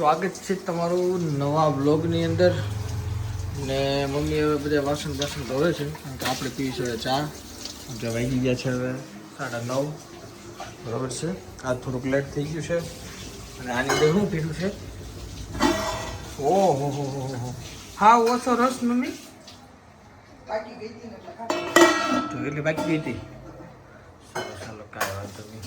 સ્વાગત છે તમારું નવા બ્લોગની અંદર ને મમ્મી હવે બધા વાસણ ધોવે છે કારણ કે આપણે પીવી છે ચા જે વાગી ગયા છે હવે 9:30 બરાબર છે. આજ થોડુંક લેટ થઈ ગયું છે અને આની અંદર શું પીધું છે? ઓહો હો હો હો હા ઓછો રસ મમ્મી બાકી ગઈ હતી એટલે બાકી ગઈ હતી. ચાલો કાંઈ વાંધો નહીં.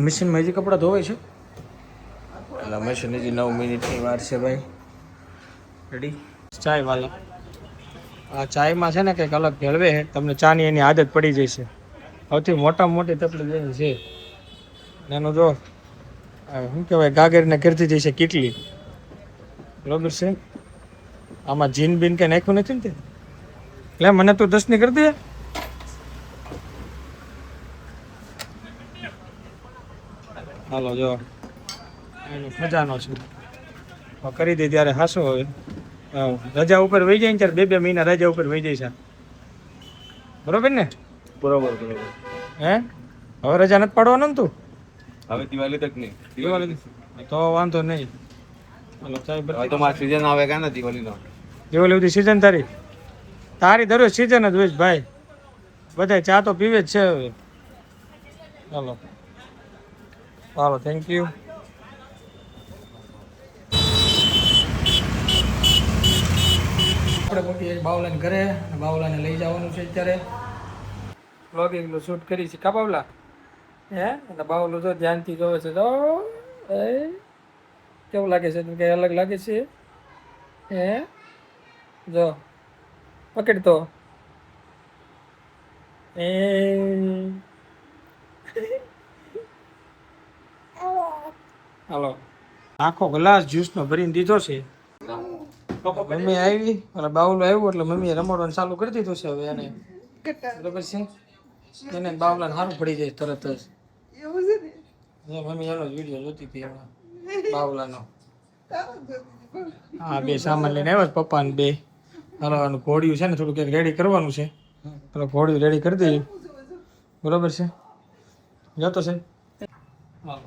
મશીનમાં હજી કપડાં ધોવાય છે એટલે મશીન હજી 9 મિનિટની વાર છે ભાઈ. રેડી ચાય વાલા આ ચાયમાં છે ને કંઈક અલગ ભેળવે તમને ચાની એની આદત પડી જશે. સૌથી મોટામાં મોટી તકલીફ એની છે એનું જો શું કહેવાય ગાગરને કરતી જશે કેટલી બરોબર છે. આમાં જીન બીન કંઈ નાખ્યું નથી ને તે એટલે મને તું 10ની કરી દે. હાલો જો એનો ખજાનો છે કરી દે ત્યારે હાસો હવે રજા ઉપર વહી જાય ને ત્યારે 2 મહિના રજા ઉપર વહી જાય છે બરોબર ને? બરોબર. હે હવે રજા નથી પાડવાનો ને તું? હવે દિવાળી તક નહીં. દિવાળી તો વાંધો નહીં. હાલો ચાય તો મારી સીઝન આવે કે ને દિવાળીનો. દિવાળી બધી સિઝન તારી દરરોજ સિઝન જ હોય ભાઈ. બધા ચા તો પીવે જ છે હવે. ચાલો હાલો થેન્ક યુ. આપણે મોટી બાવલાને ઘરે બાવલાને લઈ જવાનું છે અત્યારે વ્લોગિંગનું શૂટ કરી છે કા બાવલા? હે અને બાવલું જો ધ્યાનથી જોવે છે તો એ કેવું લાગે છે? કઈ અલગ લાગે છે? હે જો પકડ તો એ હાલો આખો ગ્લાસ જ્યુસનો ભરીને દીધો છે. મમ્મી આવી અને બાવલો આવ્યો એટલે મમ્મીએ રમાડવાનું ચાલુ કરી દીધું છે હવે એને બરોબર છે. એને બાવલાને સારું પડી જાય તરત જ. મમ્મી એનો જ વિડીયો જોતી હતી એમાં બાવલાનો. હા 2 સામાન લઈને આવ્યા પપ્પા ને 2. હાલો ઘોડિયું છે ને થોડુંક રેડી કરવાનું છે. પેલો ઘોડિયું રેડી કરી દઈએ બરોબર છે. જતો છે હા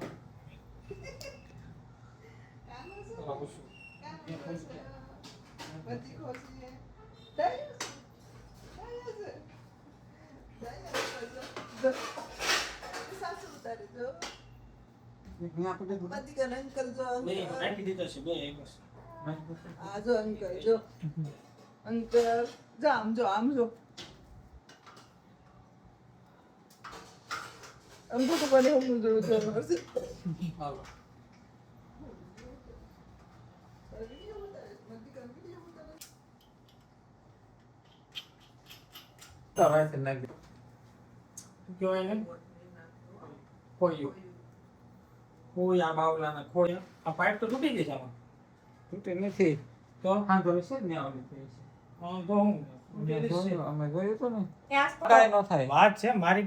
આ પાઇપ તો તૂટી ગઈ છે આમાં. તૂટી નથી તો હા તો છે ને આવડી હા તો હું અમે જોયું તો ને કાઈ ન થાય વાત છે મારી